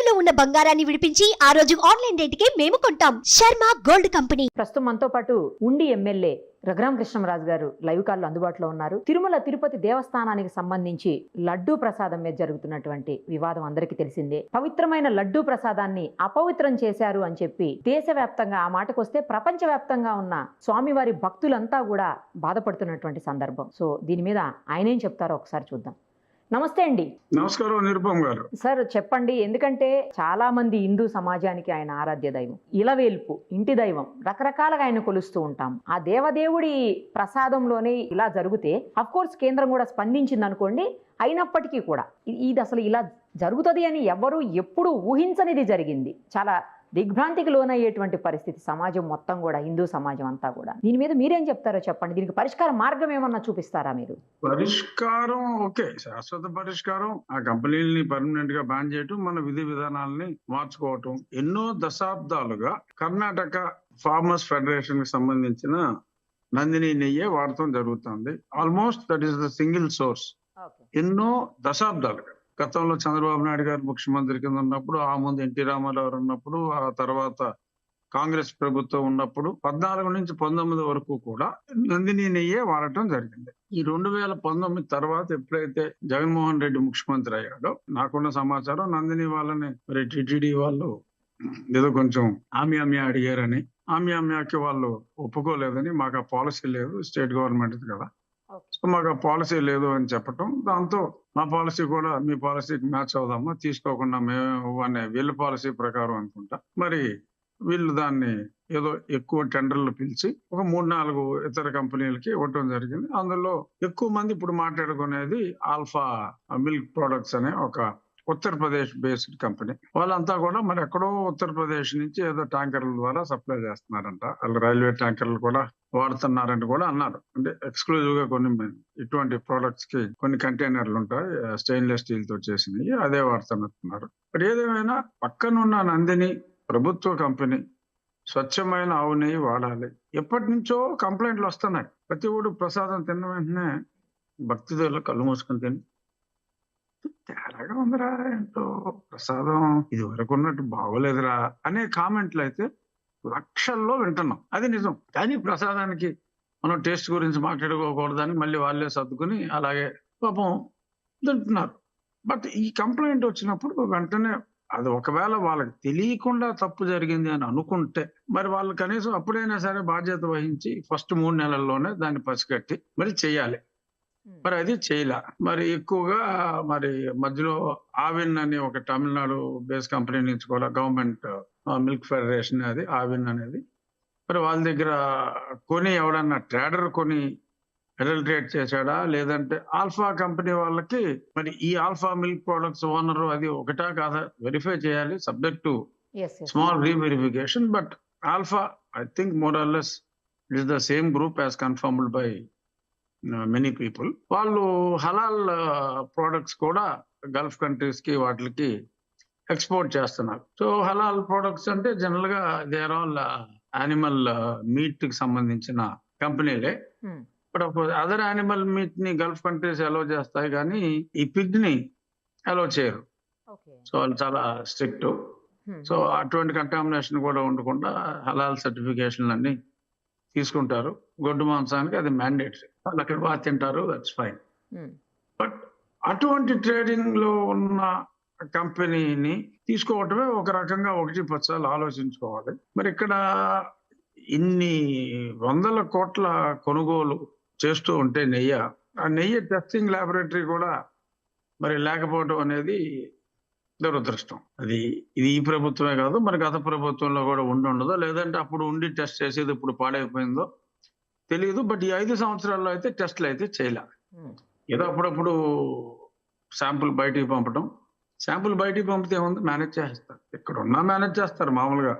తాకట్టులో ఉన్న బంగారాన్ని విడిపించి ఆ రోజు ఆన్లైన్ రేటుకే మేము కొంటాం. Sharma gold company. ప్రస్తుతం మనతో పాటు ఉండి ఎమ్మెల్యే రఘురామ కృష్ణంరాజు గారు లైవ్ కాల్లో అందుబాటులో ఉన్నారు. తిరుమల తిరుపతి దేవస్థానానికి సంబంధించి లడ్డూ ప్రసాదం మీద జరుగుతున్నటువంటి వివాదం అందరికీ తెలిసిందే. పవిత్రమైన లడ్డూ ప్రసాదాన్ని అపవిత్రం చేశారు అని చెప్పి దేశవ్యాప్తంగా, ఆ మాటకొస్తే ప్రపంచవ్యాప్తంగా ఉన్న స్వామివారి భక్తులంతా కూడా బాధపడుతున్నటువంటి సందర్భం. సో దీని మీద ఆయన ఏం చెప్తారో ఒకసారి చూద్దాం. నమస్తే అండి. నమస్కారం నిరుపమ్ గారు. సార్ చెప్పండి, ఎందుకంటే చాలా మంది హిందూ సమాజానికి ఆయన ఆరాధ్య దైవం, ఇలవేల్పు, ఇంటి దైవం, రకరకాలుగా ఆయన కొలుస్తూ ఉంటాం. ఆ దేవదేవుడి ప్రసాదంలోనే ఇలా జరిగితే అఫ్ కోర్స్ కేంద్రం కూడా స్పందించింది అనుకోండి. అయినప్పటికీ కూడా ఇది అసలు ఇలా జరుగుతుంది అని ఎవరు ఎప్పుడు ఊహించనిది జరిగింది. చాలా దిగ్భ్రాంతికి లోనయ్యేటువంటి పరిస్థితి సమాజం మొత్తం కూడా, హిందూ సమాజం అంతా కూడా. దీని మీద మీరేం చెప్తారో చెప్పండి. దీనికి పరిష్కార మార్గం ఏమన్నా చూపిస్తారా మీరు? పరిష్కారం ఓకే, శాశ్వత పరిష్కారం ఆ కంపెనీలని పర్మనెంట్ గా బ్యాన్ చేయటం, మన విధి విధానాలని మార్చుకోవటం. ఎన్నో దశాబ్దాలుగా కర్ణాటక ఫార్మర్స్ ఫెడరేషన్ కి సంబంధించిన నందిని నెయ్యే వాడటం జరుగుతుంది. Almost that is the single source. ఎన్నో దశాబ్దాలుగా, గతంలో చంద్రబాబు నాయుడు గారు ముఖ్యమంత్రి కింద ఉన్నప్పుడు, ఆ ముందు ఎన్టీ రామారావు ఉన్నప్పుడు, ఆ తర్వాత కాంగ్రెస్ ప్రభుత్వం ఉన్నప్పుడు 14 నుంచి 19 వరకు కూడా నందిని నెయ్యే వాడటం జరిగింది. ఈ 2019 తర్వాత ఎప్పుడైతే జగన్మోహన్ రెడ్డి ముఖ్యమంత్రి అయ్యాడో, నాకున్న సమాచారం నందిని వాళ్ళని మరి టిటిడి వాళ్ళు ఏదో కొంచెం ఆమ్యామ్యా అడిగారని, ఆమ్యామ్యాకి వాళ్ళు ఒప్పుకోలేదని, మాకు ఆ పాలసీ లేదు, స్టేట్ గవర్నమెంట్ కదా, సో మాకు ఆ పాలసీ లేదు అని చెప్పటం, దాంతో మా పాలసీ కూడా మీ పాలసీకి మ్యాచ్ అవుదామా, తీసుకోకుండా మేము అనే వీళ్ళ పాలసీ ప్రకారం అనుకుంటా మరి వీళ్ళు దాన్ని ఏదో ఎక్కువ టెండర్లు పిలిచి ఒక 3-4 ఇతర కంపెనీలకి ఇవ్వటం జరిగింది. అందులో ఎక్కువ మంది ఇప్పుడు మాట్లాడుకునేది ఆల్ఫా మిల్క్ ప్రొడక్ట్స్ అనే ఒక ఉత్తరప్రదేశ్ బేస్డ్ కంపెనీ. వాళ్ళంతా కూడా మరి ఎక్కడో ఉత్తరప్రదేశ్ నుంచి ఏదో ట్యాంకర్ల ద్వారా సప్లై చేస్తున్నారంట. వాళ్ళు రైల్వే ట్యాంకర్లు కూడా వాడుతున్నారని కూడా అన్నారు. అంటే ఎక్స్క్లూజివ్ గా కొన్ని ఇటువంటి ప్రొడక్ట్స్ కి కొన్ని కంటైనర్లు ఉంటాయి, స్టెయిన్లెస్ స్టీల్ తో చేసినవి, అదే వాడుతున్నారు. మరి ఏదేమైనా పక్కనున్న నందిని ప్రభుత్వ కంపెనీ స్వచ్ఛమైన ఆవు నెయ్యి వాడాలి. ఎప్పటి నుంచో కంప్లైంట్లు వస్తున్నాయి. ప్రతి ఒడు ప్రసాదం తిన్న వెంటనే భక్తిదారులు కళ్ళు మూసుకొని తిని తేడాగా ఉందిరా, ఏంటో ప్రసాదం ఇది వరకు ఉన్నట్టు బాగోలేదురా అనే కామెంట్లు అయితే లక్షల్లో వింటున్నాం. అది నిజం. కానీ ప్రసాదానికి మనం టేస్ట్ గురించి మాట్లాడుకోకూడదని మళ్ళీ వాళ్ళే సర్దుకుని అలాగే పాపం తింటున్నారు. బట్ ఈ కంప్లైంట్ వచ్చినప్పుడు వెంటనే అది ఒకవేళ వాళ్ళకి తెలియకుండా తప్పు జరిగింది అని అనుకుంటే మరి వాళ్ళు కనీసం అప్పుడైనా సరే బాధ్యత వహించి ఫస్ట్ 3 నెలల్లోనే దాన్ని పసిగట్టి మరి చెయ్యాలి. మరి అది చేయలే. మరి ఎక్కువగా మరి మధ్యలో ఆవిన్ అని ఒక తమిళనాడు బేస్ కంపెనీ నుంచి కూడా గవర్నమెంట్ మిల్క్ ఫెడరేషన్ అది ఆవిన్ అనేది, మరి వాళ్ళ దగ్గర కొని ఎవడన్నా ట్రేడర్ కొని అడల్టరేట్ చేశాడా, లేదంటే ఆల్ఫా కంపెనీ వాళ్ళకి మరి ఈ ఆల్ఫా మిల్క్ ప్రొడక్ట్స్ ఓనర్ అది ఒకటా కాదా వెరిఫై చేయాలి, subject to small reverification. But alpha I think more or less it is the same group as confirmed by many people. వాళ్ళు హలాల్ ప్రొడక్ట్స్ కూడా గల్ఫ్ కంట్రీస్ కి వాటికి ఎక్స్పోర్ట్ చేస్తున్నారు. సో హలాల్ ప్రొడక్ట్స్ అంటే జనరల్ గా they are all animal meat కి సంబంధించిన కంపెనీలే. బట్ అదర్ యానిమల్ మీట్ ని గల్ఫ్ కంట్రీస్ అలో చేస్తాయి, కానీ ఈ పిగ్ ని అలో చేయరు. సో వాళ్ళు చాలా స్ట్రిక్ట్. సో అటువంటి కంటామినేషన్ కూడా ఉండకుండా హలాల్ సర్టిఫికేషన్ అన్ని తీసుకుంటారు. గొడ్డు మాంసానికి అది మ్యాండేటరీ. వాళ్ళు అక్కడ బాగా తింటారు, దట్స్ ఫైన్. బట్ అటువంటి ట్రేడింగ్ లో ఉన్న కంపెనీని తీసుకోవటమే ఒక రకంగా 1-10 సార్లు ఆలోచించుకోవాలి. మరి ఇక్కడ ఇన్ని 100 కోట్ల కొనుగోలు చేస్తూ ఉంటే ఆ నెయ్యి టెస్టింగ్ ల్యాబొరేటరీ కూడా మరి లేకపోవడం అనేది దురదృష్టం. ఇది ఈ ప్రభుత్వమే కాదు, మరి గత ప్రభుత్వంలో కూడా ఉండదో, లేదంటే అప్పుడు ఉండి టెస్ట్ చేసేది ఇప్పుడు పాడైపోయిందో తెలియదు. బట్ ఈ 5 సంవత్సరాల్లో అయితే టెస్ట్లు అయితే చేయలే. ఏదో అప్పుడప్పుడు శాంపుల్ బయటికి పంపడం, శాంపుల్ బయటికి పంపితే ఏముంది, మేనేజ్ చేస్తారు. ఇక్కడ ఉన్నా మేనేజ్ చేస్తారు మామూలుగా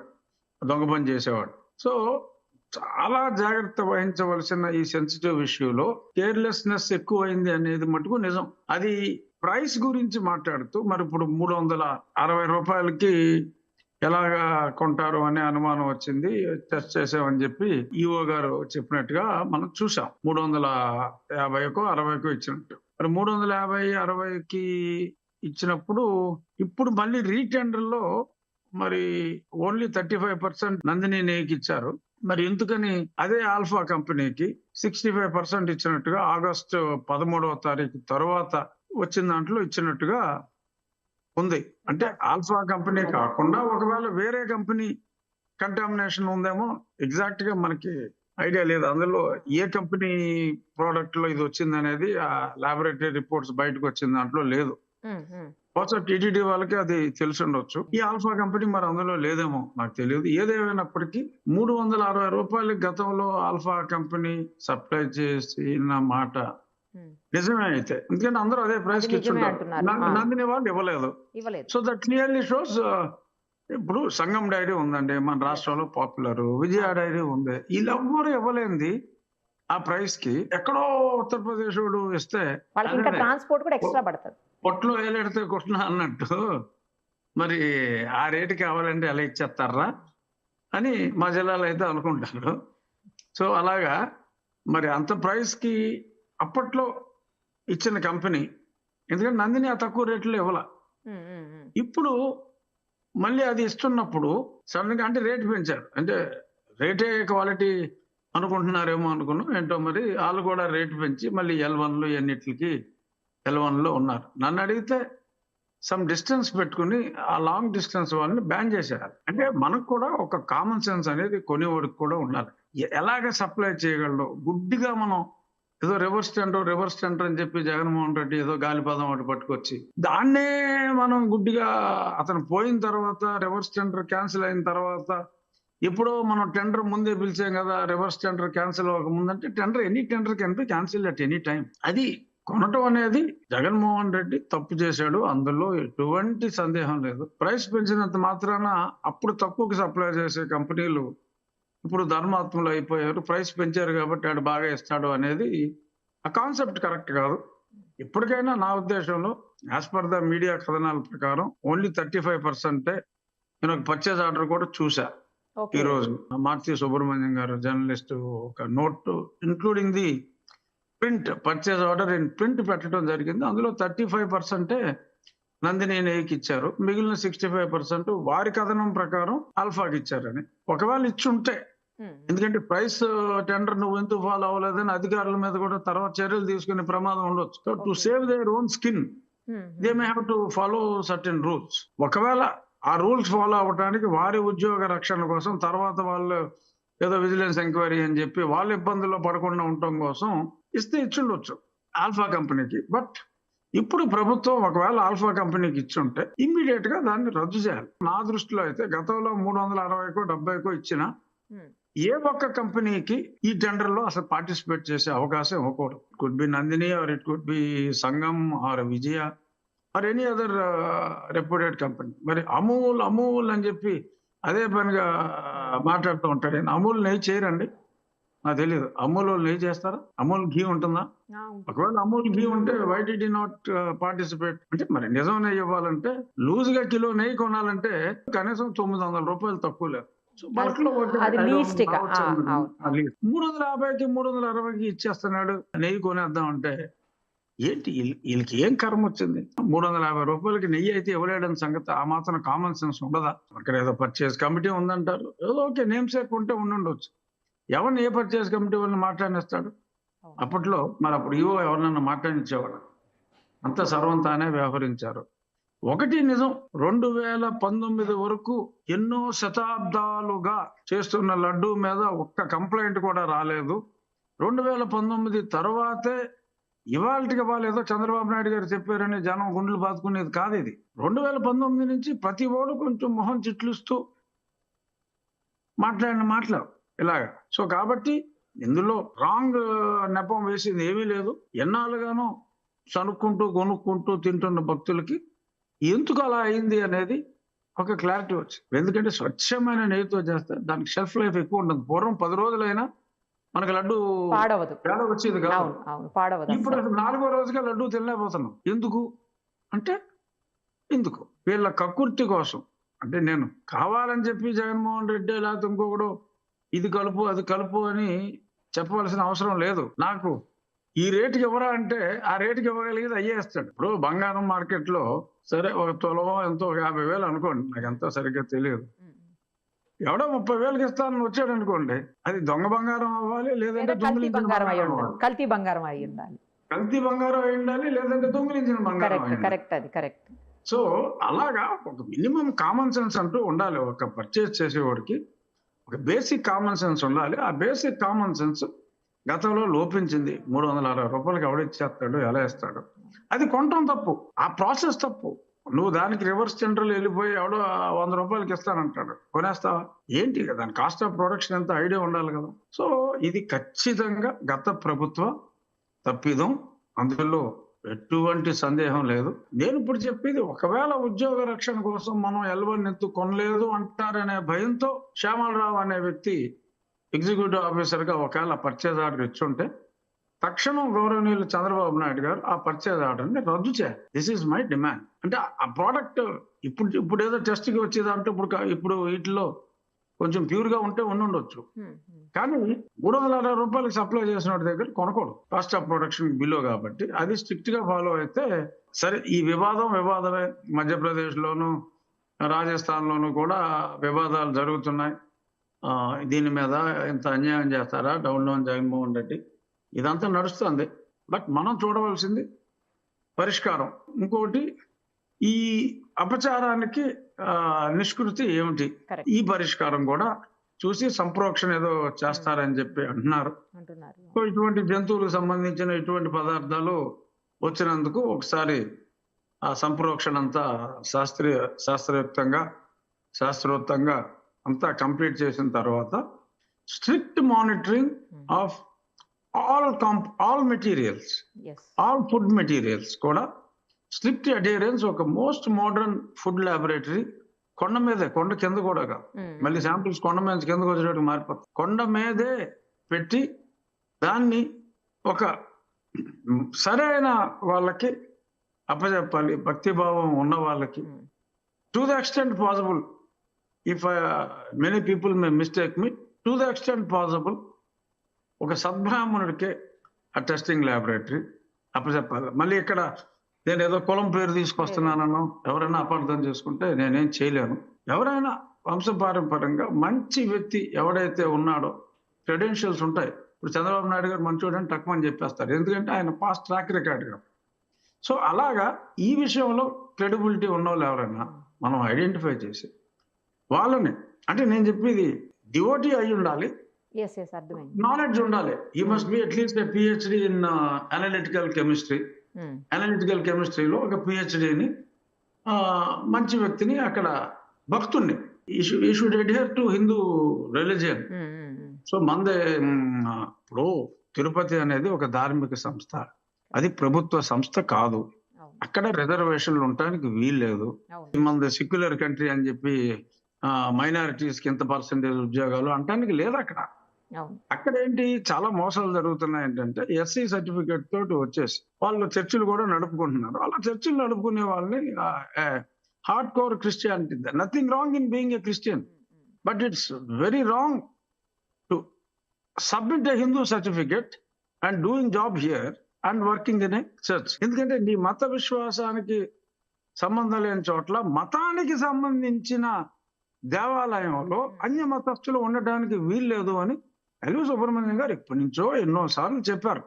దొంగ పని చేసేవాడు. సో చాలా జాగ్రత్త వహించవలసిన ఈ సెన్సిటివ్ ఇష్యూలో కేర్లెస్నెస్ ఎక్కువైంది అనేది మటుకు నిజం. అది ప్రైస్ గురించి మాట్లాడుతూ మరి ఇప్పుడు 360 రూపాయలకి ఎలాగా కొంటారు అనే అనుమానం వచ్చింది. టెస్ట్ చేసామని చెప్పి ఈఓ గారు చెప్పినట్టుగా మనం చూసాం. 350కో 60కో ఇచ్చినట్టు. మరి 350-60కి ఇచ్చినప్పుడు ఇప్పుడు మళ్ళీ రీటెండర్ లో మరి ఓన్లీ 35% నందిని నెయ్యికి ఇచ్చారు. మరి ఎందుకని అదే ఆల్ఫా కంపెనీకి 65% ఇచ్చినట్టుగా ఆగస్టు 13వ తారీఖు తర్వాత వచ్చిన దాంట్లో ఇచ్చినట్టుగా ఉంది. అంటే ఆల్ఫా కంపెనీ కాకుండా ఒకవేళ వేరే కంపెనీ కంటామినేషన్ ఉందేమో ఎగ్జాక్ట్ గా మనకి ఐడియా లేదు. అందులో ఏ కంపెనీ ప్రోడక్ట్ లో ఇది వచ్చింది అనేది ఆ లాబొరేటరీ రిపోర్ట్స్ బయటకు వచ్చిన దాంట్లో లేదు. బహుశా టీటీడీ వాళ్ళకి అది తెలిసి ఉండొచ్చు. ఈ ఆల్ఫా కంపెనీ మరి అందులో లేదేమో నాకు తెలియదు. ఏదేమైనప్పటికీ 360 రూపాయలకి గతంలో ఆల్ఫా కంపెనీ సప్లై చేసిన మాట నిజమే అయితే, ఎందుకంటే అందరూ అదే ప్రైస్ కి నిజమే ఇచ్చుంటారు. అంటున్నారు. నందిని వాళ్ళు ఇవ్వలేదు. ఇవ్వలేదు. So that clearly shows. ఇప్పుడు సంగం డైరీ ఉందండి మన రాష్ట్రంలో పాపులర్, విజయ డైరీ ఉంది. వీళ్ళెవ్వరు ఇవ్వలేంది ఆ ప్రైస్ కి. ఎక్కడో ఉత్తరప్రదేశ్ వాడు ఇస్తే వాళ్ళకి ఇంకా అదే ట్రాన్స్పోర్ట్ కూడా ఎక్స్ట్రా పడుతుంది. పొట్లో ఏలెడితే కొట్టినా అన్నట్టు మరి ఆ రేటు కావాలంటే ఎలా ఇచ్చేస్తారా అని మా జిల్లాలో అయితే అనుకుంటారు. సో అలాగా మరి అంత ప్రైస్ కి అప్పట్లో ఇచ్చిన కంపెనీ, ఎందుకంటే నందిని ఆ తక్కువ రేట్లో ఇవ్వాల. ఇప్పుడు మళ్ళీ అది ఇస్తున్నప్పుడు సడన్ గా అంటే రేటు పెంచారు. అంటే రేటే క్వాలిటీ అనుకుంటున్నారేమో అనుకున్నాం. ఏంటో మరి వాళ్ళు కూడా రేటు పెంచి మళ్ళీ L1 ఎన్నిటికి L1 ఉన్నారు. నన్ను అడిగితే సమ్ డిస్టెన్స్ పెట్టుకుని ఆ లాంగ్ డిస్టెన్స్ వాళ్ళని బ్యాన్ చేశారు. అంటే మనకు కూడా ఒక కామన్ సెన్స్ అనేది కొనేవాడికి కూడా ఉండాలి. ఎలాగ సప్లై చేయగలడు. గుడ్డిగా మనం ఏదో రివర్స్ టెండర్ అని చెప్పి జగన్మోహన్ రెడ్డి ఏదో గాలిపదం ఒకటి పట్టుకొచ్చి దాన్నే మనం గుడ్డిగా అతను పోయిన తర్వాత రివర్స్ టెండర్ క్యాన్సిల్ అయిన తర్వాత ఎప్పుడో మనం టెండర్ ముందే పిలిచాం కదా, రివర్స్ టెండర్ క్యాన్సిల్ అవ్వక ముందంటే any tender can be cancel at any time. అది కొనటం అనేది జగన్మోహన్ రెడ్డి తప్పు చేశాడు, అందులో ఎటువంటి సందేహం లేదు. ప్రైస్ పెంచినంత మాత్రాన అప్పుడు తక్కువకి సప్లై చేసే కంపెనీలు ఇప్పుడు ధర్మాత్ములు అయిపోయారు. ప్రైస్ పెంచారు కాబట్టి వాడు బాగా ఇస్తాడు అనేది ఆ కాన్సెప్ట్ కరెక్ట్ కాదు. ఇప్పటికైనా నా ఉద్దేశంలో యాజ్ పర్ ద మీడియా కథనాల ప్రకారం ఓన్లీ 35% నేను ఒక పర్చేజ్ ఆర్డర్ కూడా చూసా ఈ రోజు. మార్తి సుబ్రహ్మణ్యం గారు జర్నలిస్ట్ ఒక note including the print purchase order in print పెట్టడం జరిగింది. అందులో 35% నందిని నెయ్యికి ఇచ్చారు, మిగిలిన 65% వారి కథనం ప్రకారం ఆల్ఫాకి ఇచ్చారని. ఒకవేళ ఇచ్చుంటే, ఎందుకంటే ప్రైస్ టెండర్ నువ్వు ఎందుకు ఫాలో అవ్వలేదని అధికారుల మీద కూడా తర్వాత చర్యలు తీసుకునే ప్రమాదం ఉండొచ్చు. To save their own skin they may have to follow certain rules. ఒకవేళ ఆ రూల్స్ ఫాలో అవ్వడానికి వారి ఉద్యోగ రక్షణ కోసం తర్వాత వాళ్ళు ఏదో విజిలెన్స్ ఎంక్వైరీ అని చెప్పి వాళ్ళ ఇబ్బందుల్లో పడకుండా ఉండటం కోసం ఇస్తే ఇచ్చుండొచ్చు ఆల్ఫా కంపెనీకి. బట్ ఇప్పుడు ప్రభుత్వం ఒకవేళ ఆల్ఫా కంపెనీకి ఇచ్చుంటే ఇమ్మీడియట్ గా దాన్ని రద్దు చేయాలి. నా దృష్టిలో అయితే గతంలో 360కో 70కో ఇచ్చిన ఏ ఒక్క కంపెనీకి ఈ టెండర్ లో అసలు పార్టిసిపేట్ చేసే అవకాశం ఇవ్వకూడదు. It could be Nandini or it could be Sangam or Vijaya or any other reputed company. మరి అమూల్ అని చెప్పి అదే పనిగా మాట్లాడుతూ ఉంటాడు. అమూల్ నెయ్యి చేయరండి, నాకు తెలియదు. అమూల్ నెయ్యి చేస్తారా? అమూల్ ఘీ ఉంటుందా? ఒకవేళ అమూల్ ఘీ ఉంటే why did you not participate? అంటే మరి నిజం నెయ్యి ఇవ్వాలంటే లూజ్ గా కిలో నెయ్యి కొనాలంటే కనీసం 900 రూపాయలు తక్కువ లేదు. సో బల్క్ లో 350కి 360కి ఇచ్చేస్తున్నాడు నెయ్యి కొనేద్దాం అంటే ఏంటి వీళ్ళకి ఏం కర్మ వచ్చింది? 350 రూపాయలకి నెయ్యి అయితే ఇవ్వలేడని సంగతి ఆ మాత్రం కామన్ సెన్స్ ఉండదా? అక్కడ ఏదో పర్చేస్ కమిటీ ఉందంటారు, ఏదో ఓకే నేమ్ సేక్ ఉంటే ఉండుండొచ్చు. ఎవరిని ఏ పర్చేస్ కమిటీ వాళ్ళని మాట్లాడిస్తాడు? అప్పట్లో మరి అప్పుడు ఈవో ఎవరినన్నా మాట్లాడించేవాడు. అంత సర్వంతానే వ్యవహరించారు. ఒకటి నిజం, 2019 వరకు ఎన్నో శతాబ్దాలుగా చేస్తున్న లడ్డూ మీద ఒక్క కంప్లైంట్ కూడా రాలేదు. 2019 తర్వాతే ఇవాళకి వాళ్ళు ఏదో చంద్రబాబు నాయుడు గారు చెప్పారని జనం గుండెలు బాదుకునేది కాదు ఇది. 2019 నుంచి ప్రతి ఓడు కొంచెం మొహం చిట్లిస్తూ మాట్లాడిన మాటలు ఇలాగా. సో కాబట్టి ఇందులో రాంగ్ నెపం వేసింది ఏమీ లేదు. ఎన్నాళ్ళుగానో సనుక్కుంటూ కొనుక్కుంటూ తింటున్న భక్తులకి ఎందుకు అలా అయింది అనేది ఒక క్లారిటీ వచ్చింది. ఎందుకంటే స్వచ్ఛమైన నెయ్యితో చేస్తే దానికి షెల్ఫ్ లైఫ్ ఎక్కువ ఉంటుంది. పూర్వం 10 రోజులైనా మనకి లడ్డు తేడా వచ్చేది కాదు. ఇప్పుడు అసలు 4వ రోజుగా లడ్డు తినలేకపోతున్నాం. ఎందుకు అంటే ఎందుకు వీళ్ళ కక్కుర్తి కోసం. అంటే నేను కావాలని చెప్పి జగన్మోహన్ రెడ్డి లేకపోతే ఇంకొకడు ఇది కలుపు అది కలుపు అని చెప్పవలసిన అవసరం లేదు. నాకు ఈ రేటుకి ఇవ్వరా అంటే ఆ రేటుకి ఇవ్వగలిగేది అయ్యేస్తాడు. ఇప్పుడు బంగారం మార్కెట్ లో సరే ఒక తులం ఎంతో 50,000 అనుకోండి, నాకు ఎంతో సరిగ్గా తెలియదు. ఎవడో 30,000కి ఇస్తానని వచ్చాడు అనుకోండి, అది దొంగ బంగారం అవ్వాలి, లేదంటే కల్తీ దొంగిలించిన బంగారం అయి బంగారం ఉండాలి, అవ్వాలి. కల్తీ బంగారం అయి ఉండాలి. కల్తీ బంగారం అయి ఉండాలి, లేదంటే దొంగిలించిన బంగారం అయి కరెక్ట్ ఉండాలి. కరెక్ట్, అది కరెక్ట్. సో అలాగా ఒక మినిమం కామన్ సెన్స్ అంటూ ఉండాలి. ఒక పర్చేస్ చేసేవాడికి ఒక బేసిక్ కామన్ సెన్స్ ఉండాలి. ఆ బేసిక్ కామన్ సెన్స్ గతంలో లోపించింది. 360 రూపాయలకి ఎవడిచ్చేస్తాడు, ఎలా ఇస్తాడు? అది కొనటం తప్పు, ఆ ప్రాసెస్ తప్పు. నువ్వు దానికి రివర్స్ జనరల్ వెళ్ళిపోయి ఎవడో 100 రూపాయలకి ఇస్తానంటాడు, కొనేస్తావా? ఏంటి దాని కాస్ట్ ఆఫ్ ప్రొడక్షన్ ఎంత ఐడియా ఉండాలి కదా. సో ఇది ఖచ్చితంగా గత ప్రభుత్వ తప్పిదం, అందులో ఎటువంటి సందేహం లేదు. నేను ఇప్పుడు చెప్పేది, ఒకవేళ ఉద్యోగ రక్షణ కోసం మనం L1 ఎత్తు కొనలేదు అంటారనే భయంతో శ్యామలరావు అనే వ్యక్తి ఎగ్జిక్యూటివ్ ఆఫీసర్ గా ఒకవేళ పర్చేజ్ ఆర్డర్ ఇచ్చుంటే తక్షణం గౌరవనీయులు చంద్రబాబు నాయుడు గారు ఆ పర్చేజ్ ఆర్డర్ ని రద్దు చేయాలి. This is my demand. అంటే ఆ ప్రోడక్ట్ ఇప్పుడు ఏదో టెస్ట్ కి వచ్చేదంటే ఇప్పుడు వీటిలో కొంచెం ప్యూర్ గా ఉంటే ఉండొచ్చు, కానీ 360 రూపాయలకి సప్లై చేసిన వాడి దగ్గర కొనకూడదు. కాస్ట్ ఆఫ్ ప్రొడక్షన్ బిలో కాబట్టి అది స్ట్రిక్ట్ గా ఫాలో అయితే సరే. ఈ వివాదమే. మధ్యప్రదేశ్ లోను రాజస్థాన్ లోను కూడా వివాదాలు జరుగుతున్నాయి. దీని మీద ఇంత అన్యాయం చేస్తారా డౌన్ జగన్మోహన్ రెడ్డి, ఇదంతా నడుస్తుంది. బట్ మనం చూడవలసింది పరిష్కారం. ఇంకోటి, ఈ అపచారానికి నిష్కృతి ఏమిటి, ఈ పరిష్కారం కూడా చూసి సంప్రోక్షణ ఏదో చేస్తారని చెప్పి అంటున్నారు. సో ఇటువంటి జంతువులకు సంబంధించిన ఇటువంటి పదార్థాలు వచ్చినందుకు ఒకసారి ఆ సంప్రోక్షణ అంతా శాస్త్రోక్తంగా అంతా కంప్లీట్ చేసిన తర్వాత strict monitoring of all materials, all food materials కూడా స్ట్రిక్ట్ అడియరెన్స్. ఒక మోస్ట్ మోడర్న్ ఫుడ్ ల్యాబొరేటరీ కొండ కింద కూడా కాదు, మళ్ళీ శాంపిల్స్ కొండ మీద కిందకు వచ్చేటట్టు మారిపోతుంది. కొండ మీదే పెట్టి దాన్ని ఒక సరైన వాళ్ళకి అప్పచెప్పాలి, భక్తిభావం ఉన్న వాళ్ళకి. To the extent possible, if many people may mistake me, to the extent possible ఒక సద్బ్రాహ్మణుడికే ఆ టెస్టింగ్ ల్యాబొరేటరీ అప్పచెప్పాలి. మళ్ళీ ఇక్కడ నేను ఏదో కులం పేరు తీసుకొస్తున్నానో ఎవరైనా అపార్థం చేసుకుంటే నేనేం చేయలేను. ఎవరైనా వంశపారంపర్యంగా మంచి వ్యక్తి ఎవడైతే ఉన్నాడో, క్రెడెన్షియల్స్ ఉంటాయి. ఇప్పుడు చంద్రబాబు నాయుడు గారు మంచోడు అని తక్కువని చెప్పేస్తారు, ఎందుకంటే ఆయన పాస్ట్ ట్రాక్ రికార్డ్. సో అలాగా ఈ విషయంలో క్రెడిబిలిటీ ఉన్న వాళ్ళు ఎవరైనా మనం ఐడెంటిఫై చేసి వాళ్ళని, అంటే నేను చెప్పేది డివోటీ అయి ఉండాలి, నాలెడ్జ్ ఉండాలి. ఈ must be at least PhD in analytical chemistry. Analytical కెమిస్ట్రీలో ఒక PhDని, మంచి వ్యక్తిని, అక్కడ భక్తుణ్ణి. ఈ should adhere to Hindu religion. So మందే ఇప్పుడు తిరుపతి అనేది ఒక ధార్మిక సంస్థ, అది ప్రభుత్వ సంస్థ కాదు. అక్కడ రిజర్వేషన్లు ఉండడానికి వీల్లేదు. మనది సెక్యులర్ కంట్రీ అని చెప్పి మైనారిటీస్ కి ఎంత పర్సెంటేజ్ ఉద్యోగాలు అంటానికి లేదు అక్కడ. అక్కడ ఏంటి చాలా మోసాలు జరుగుతున్నాయి. ఏంటంటే SC సర్టిఫికేట్ తోటి వచ్చేసి వాళ్ళు చర్చిలు కూడా నడుపుకుంటున్నారు. అలా చర్చిలు నడుపుకునే వాళ్ళని hard core Christianity, nothing wrong in being a Christian, but it's very wrong to submit a Hindu certificate and doing job here and working in a church. ఎందుకంటే నీ మత విశ్వాసానికి సంబంధం లేని చోట్ల మతానికి సంబంధించిన దేవాలయంలో అన్య మతస్థులు ఉండడానికి వీల్లేదు అని ఎల్వి సుబ్రహ్మణ్యం గారు ఎప్పటి నుంచో ఎన్నో సార్లు చెప్పారు.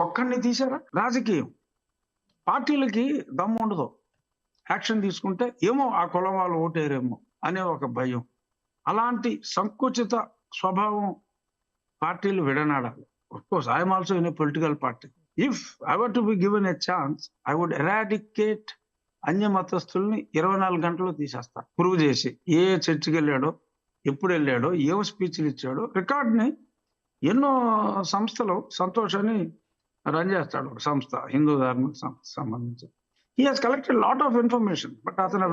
ఒక్కడిని తీశారా? రాజకీయం పార్టీలకి దమ్ము ఉండదు, యాక్షన్ తీసుకుంటే ఏమో ఆ కులం వాళ్ళు ఓటేరేమో అనే ఒక భయం. అలాంటి సంకుచిత స్వభావం పార్టీలు విడనాడాలి. Of course, I am also in a political party. If I were to be given a chance, I would eradicate అన్య మతస్థుల్ని 24 గంటలు తీసేస్తా. ప్రూవ్ చేసి ఏ చర్చికి వెళ్ళాడో, ఎప్పుడు వెళ్ళాడో, ఏం స్పీచ్లు ఇచ్చాడో రికార్డ్ని. ఎన్నో సంస్థలు సంతోషాన్ని రన్ చేస్తాడు, ఒక సంస్థ హిందూ ధార్మిక సంస్థ సంబంధించి. He has collected lot of information, but అతని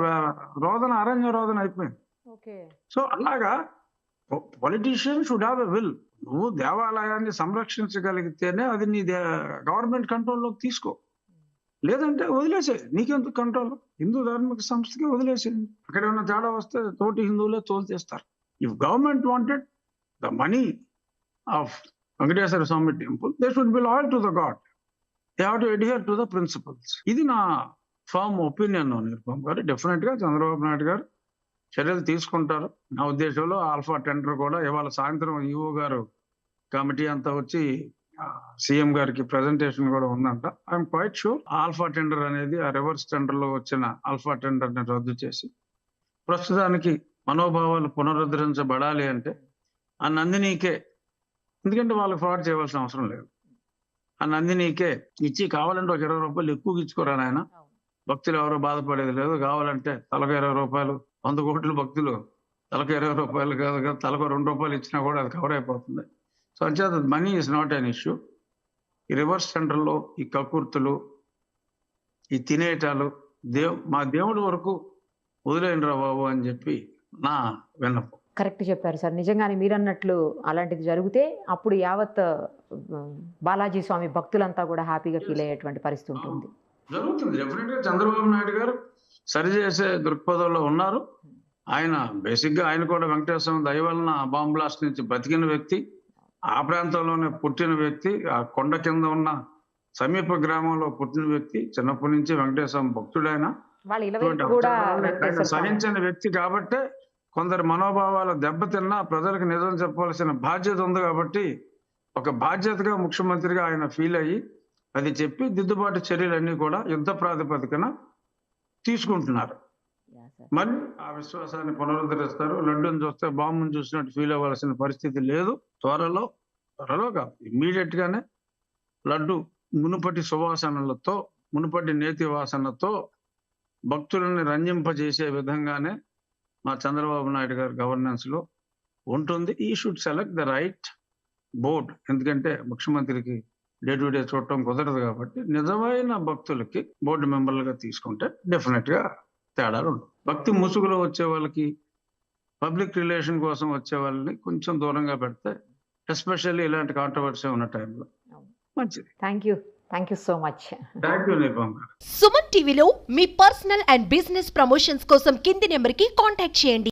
అరణ్య రోదన అయిపోయింది. సో అలాగా politician should have a will. నువ్వు దేవాలయాన్ని సంరక్షించగలిగితేనే అది నీ గవర్నమెంట్ కంట్రోల్లోకి తీసుకో, లేదంటే వదిలేసే. నీకెందుకు కంట్రోల్? హిందూ ధార్మిక సంస్థకి వదిలేసేయండి. అక్కడ ఏమైనా తేడా వస్తే తోటి హిందువులే తోలు చేస్తారు. If government wanted the money of Venkateshwara Swami temple, they should be loyal to the god, they have to adhere to the principles. ఇది నా ఫార్మ్ ఒపీనియన్ నిరుపమ్ గారు. డెఫినెట్ గా చంద్రబాబు నాయుడు గారు చర్యలు తీసుకుంటారు. నా ఉద్దేశంలో ఆల్ఫా టెండర్ కూడా ఇవాళ సాయంత్రం ఈఓ గారు కమిటీ అంతా వచ్చి సీఎం గారికి ప్రెజెంటేషన్ కూడా ఉందంట. I'm quite sure alpha tender అనేది ఆ రివర్స్ టెండర్ లో వచ్చిన ఆల్ఫా టెండర్ ని రద్దు చేసి ప్రస్తుతానికి మనోభావాలు పునరుద్ధరించబడాలి అంటే ఆ నందినీకే, ఎందుకంటే వాళ్ళకి ఫ్రాడ్ చేయవలసిన అవసరం లేదు, ఆ నందినీకే ఇచ్చి కావాలంటే ఒక 20 రూపాయలు ఎక్కువ ఇచ్చుకోరా నాయన, భక్తులు ఎవరో బాధపడేది లేదు, కావాలంటే తలకు 20 రూపాయలు, 100 కోట్ల భక్తులు తలకు 20 రూపాయలు కాదు కదా, తలకు 2 రూపాయలు ఇచ్చినా కూడా అది కవర్ అయిపోతుంది. సో అంచేత money is not an issue. ఈ రివర్స్ సెంటర్లో ఈ కక్కుర్తులు, ఈ తినేటాలు మా దేవుడి వరకు వదిలేయండిరా బాబు అని చెప్పి నా విన్నపం. కరెక్ట్ చెప్పారు సార్. నిజంగానే మీరు అన్నట్లు అలాంటిది జరిగితే అప్పుడు యావత్ బాలాజీ స్వామి భక్తులంతా కూడా హ్యాపీగా ఫీల్ అయ్యేటువంటి పరిస్థితి ఉంటుంది. జరుగుతుంది డెఫినెట్ గా. చంద్రబాబు నాయుడు గారు సరిచేసే దృక్పథంలో ఉన్నారు. ఆయన బేసిక్ గా ఆయన కూడా వెంకటేశ్వర దయ వలన బాంబ్ బ్లాస్ట్ నుంచి బతికిన వ్యక్తి, ఆ ప్రాంతంలోనే పుట్టిన వ్యక్తి, ఆ కొండ కింద ఉన్న సమీప గ్రామంలో పుట్టిన వ్యక్తి, చిన్నప్పటి నుంచి వెంకటేశ్వర భక్తుడైన వాళ్ళ ఇలవేల్పు కూడా ఆయన సహించిన వ్యక్తి కాబట్టే కొందరు మనోభావాలు దెబ్బతిన్నా ప్రజలకు నిజం చెప్పవలసిన బాధ్యత ఉంది కాబట్టి ఒక బాధ్యతగా ముఖ్యమంత్రిగా ఆయన ఫీల్ అయ్యి అది చెప్పి దిద్దుబాటు చర్యలన్నీ కూడా యుద్ధ ప్రాతిపదికన తీసుకుంటున్నారు. మరి ఆ విశ్వాసాన్ని పునరుద్ధరిస్తారు. లడ్డూని చూస్తే బాంబుని చూసినట్టు ఫీల్ అవ్వాల్సిన పరిస్థితి లేదు. త్వరలో కాదు, ఇమ్మీడియట్ గానే లడ్డు మునుపటి సువాసనలతో, మునుపటి నేతి వాసనతో భక్తులని రంజింపజేసే విధంగానే మా చంద్రబాబు నాయుడు గారి గవర్నెన్స్ లో ఉంటుంది. ఈ should select the right board. ఎందుకంటే ముఖ్యమంత్రికి డే టు డే చూడటం కుదరదు కాబట్టి నిజమైన భక్తులకి బోర్డు మెంబర్లుగా తీసుకుంటే డెఫినెట్ గా తేడాలు ఉండవు. భక్తి ముసుగులో వచ్చే వాళ్ళకి, పబ్లిక్ రిలేషన్ కోసం వచ్చే వాళ్ళని కొంచెం దూరంగా పెడితే, ఎస్పెషల్లీ ఇలాంటి కాంట్రవర్సీ ఉన్న టైంలో మంచిది. Thank you so much. Thank you Nirupam గారు. సుమన్ టీవీలో మీ పర్సనల్ అండ్ బిజినెస్ ప్రమోషన్స్ కోసం కింది నెంబర్కి కాంటాక్ట్ చేయండి.